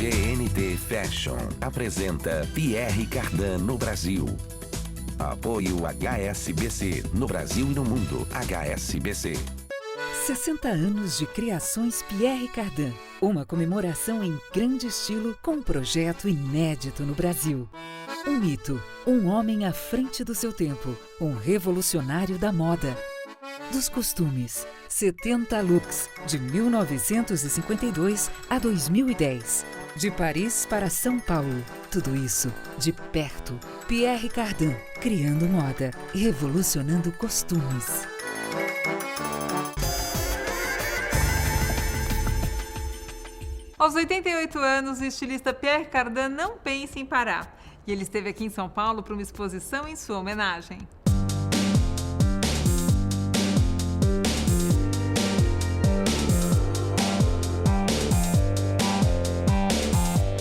GNT Fashion apresenta Pierre Cardin no Brasil. Apoio HSBC, no Brasil e no mundo, HSBC. 60 anos de criações Pierre Cardin. Uma comemoração em grande estilo com um projeto inédito no Brasil. Um mito, um homem à frente do seu tempo, um revolucionário da moda. Dos costumes, 70 looks, de 1952 a 2010. De Paris para São Paulo, tudo isso de perto. Pierre Cardin, criando moda e revolucionando costumes. Aos 88 anos, o estilista Pierre Cardin não pensa em parar. E ele esteve aqui em São Paulo para uma exposição em sua homenagem.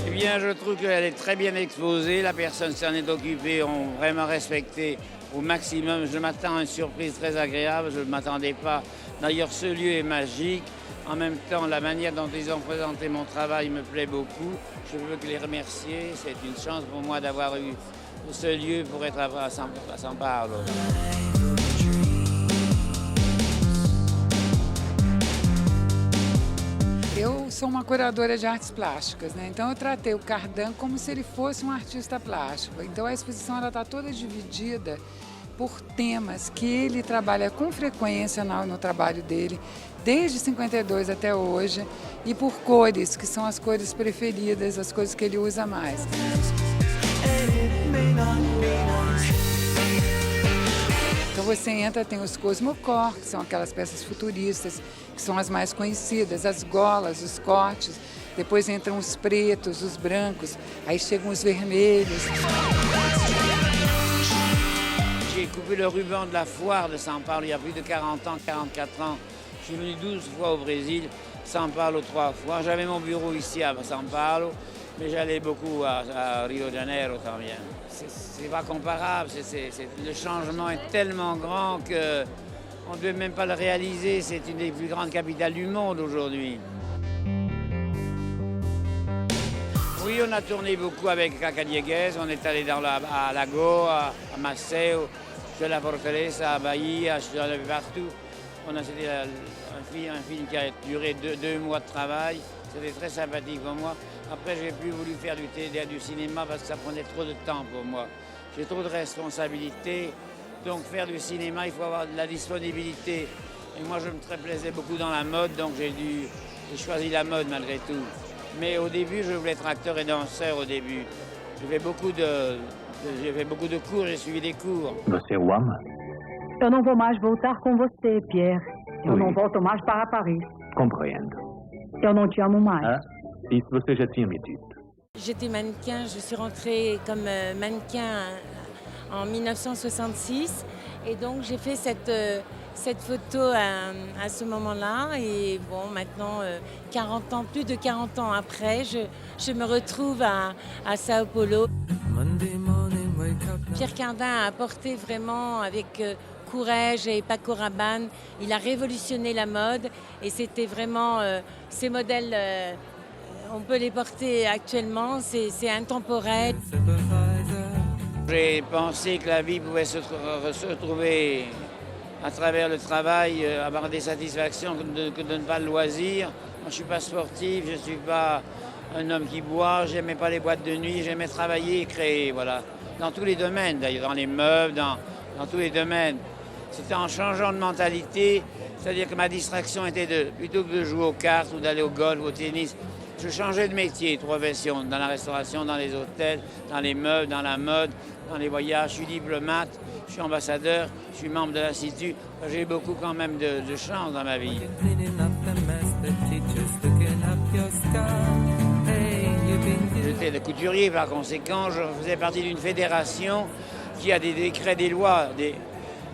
Eh bien, je trouve qu'elle est très bien exposée. La personne s'en est occupée, ont vraiment respecté au maximum. Je m'attends à une surprise très agréable. Je ne m'attendais pas. D'ailleurs, ce lieu est magique. En même temps, la manière dont ils ont présenté mon travail me plaît beaucoup. Je veux les remercier. C'est une chance pour moi d'avoir eu ce lieu pour être à São Paulo. Eu sou uma curadora de artes plásticas, né? Então eu tratei o Cardin como se ele fosse um artista plástico. Então a exposição está toda dividida por temas que ele trabalha com frequência no trabalho dele, desde 52 até hoje, e por cores, que são as cores preferidas, as cores que ele usa mais. Então você entra, tem os Cosmocore, que são aquelas peças futuristas, que são as mais conhecidas, as golas, os cortes, depois entram os pretos, os brancos, aí chegam os vermelhos. J'ai coupé le ruban de la foire de São Paulo il y a plus de 40 ans, 44 ans. Je suis venu 12 fois au Brésil, São Paulo 3 fois. J'avais mon bureau ici à São Paulo, mais j'allais beaucoup à Rio de Janeiro también. C'est pas comparable, le changement est tellement grand qu'on ne peut même pas le réaliser. C'est une des plus grandes capitales du monde aujourd'hui. Oui, on a tourné beaucoup avec Cacá Dieguez. On est allé à Lagoa, à Maceo, à la Fortaleza, à Bahia, je suis allé partout. C'était un film qui a duré deux mois de travail. C'était très sympathique pour moi. Après, j'ai plus voulu faire du cinéma parce que ça prenait trop de temps pour moi. J'ai trop de responsabilités. Donc faire du cinéma, il faut avoir de la disponibilité. Et moi, je me plaisais beaucoup dans la mode, donc j'ai choisi la mode malgré tout. Mais au début, je voulais être acteur et danseur au début. J'ai fait beaucoup de cours, j'ai suivi des cours. Você o ama? Eu não vou mais voltar com você, Pierre. Eu Oui. não volto mais para Paris. Compreendo. Eu não te amo mais. Ah, isso você já tinha me dito. J'étais mannequin, je suis rentrée comme mannequin en 1966 et donc j'ai fait cette photo à ce moment-là et bon maintenant 40 ans, plus de 40 ans après, je me retrouve à Sao Paulo. Pierre Cardin a apporté vraiment avec Courrèges et Paco Rabanne, il a révolutionné la mode et c'était vraiment ces modèles, on peut les porter actuellement, c'est intemporel. J'ai pensé que la vie pouvait se retrouver à travers le travail, avoir des satisfactions que de ne pas le loisir. Moi, je ne suis pas sportif, je ne suis pas un homme qui boit, je n'aimais pas les boîtes de nuit, j'aimais travailler et créer, voilà. Dans tous les domaines, d'ailleurs, dans les meubles, dans tous les domaines. C'était en changeant de mentalité, c'est-à-dire que ma distraction était plutôt que de jouer aux cartes ou d'aller au golf, au tennis, je changeais de métier, de profession, dans la restauration, dans les hôtels, dans les meubles, dans la mode, dans les voyages. Je suis diplomate, je suis ambassadeur, je suis membre de l'Institut. J'ai beaucoup quand même de chance dans ma vie. J'étais de couturier, par conséquent, je faisais partie d'une fédération qui a des décrets, des lois.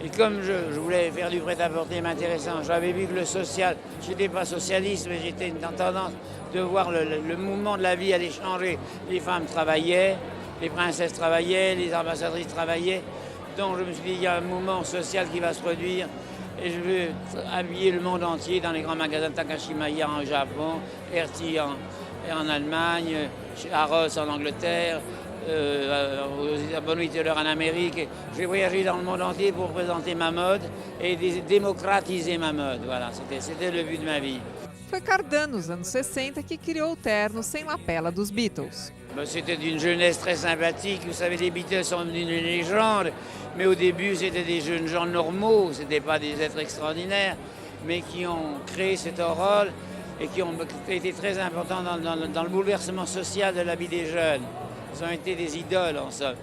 Et comme je voulais faire du prêt-à-porter m'intéressant, j'avais vu que le social, je n'étais pas socialiste, mais j'étais en tendance de voir le mouvement de la vie aller changer. Les femmes travaillaient, les princesses travaillaient, les ambassadrices travaillaient. Donc je me suis dit, il y a un mouvement social qui va se produire et je veux habiller le monde entier dans les grands magasins Takashimaya en Japon, Hertie et en Allemagne, chez Harrods en Angleterre, à Bonnie Taylor en Amérique. J'ai voyagé dans le monde entier pour présenter ma mode et démocratiser ma mode. Voilà, c'était le but de ma vie. Foi Cardan, nos anos 60, que criou o terno sem lapela dos Beatles. C'était d'une jeunesse très sympathique. Vous savez, les Beatles sont une légende, mais au début, c'était des jeunes gens normaux, ce n'étaient pas des êtres extraordinaires, mais qui ont créé cet rôle et qui ont été très importants dans le bouleversement social de la vie des jeunes. Ils ont été des idoles, en somme.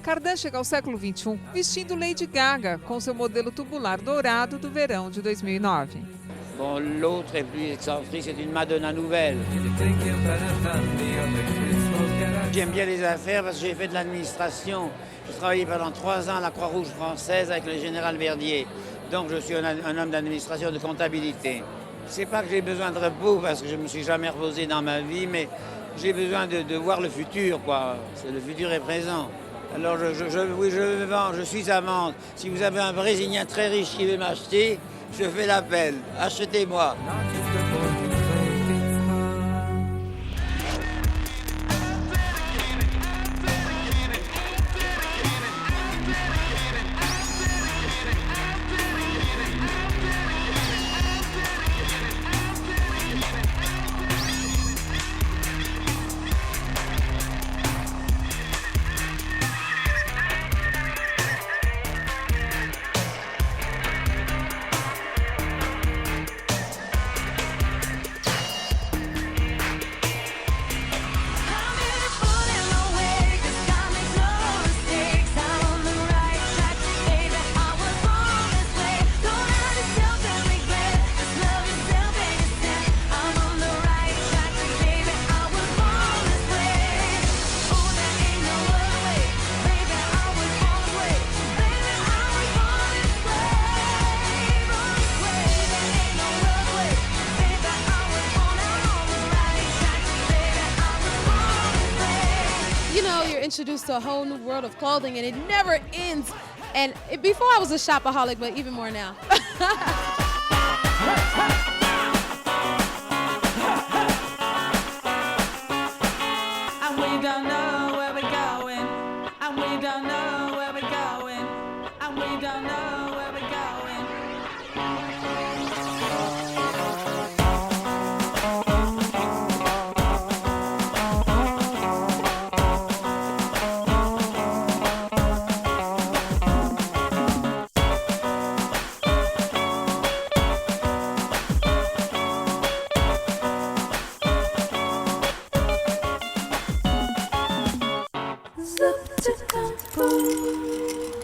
Cardan chega ao século XXI vestindo Lady Gaga com seu modelo tubular dourado do verão de 2009. Bon, l'autre est plus excentrique, c'est une Madonna nouvelle. J'aime bien les affaires parce que j'ai fait de l'administration. J'ai travaillé pendant 3 ans à la Croix-Rouge française avec le général Verdier. Donc je suis un homme d'administration, de comptabilité. C'est pas que j'ai besoin de repos parce que je ne me suis jamais reposé dans ma vie, mais j'ai besoin de voir le futur, quoi. Le futur est présent. Alors je suis à vendre. Si vous avez un Brésilien très riche qui veut m'acheter, je fais l'appel. Achetez-moi. Introduced to a whole new world of clothing, and it never ends. And before I was a shopaholic, but even more now. And we don't know where we're going. And we don't know where we're going. And we don't know where we're going. Zip, zip, boom.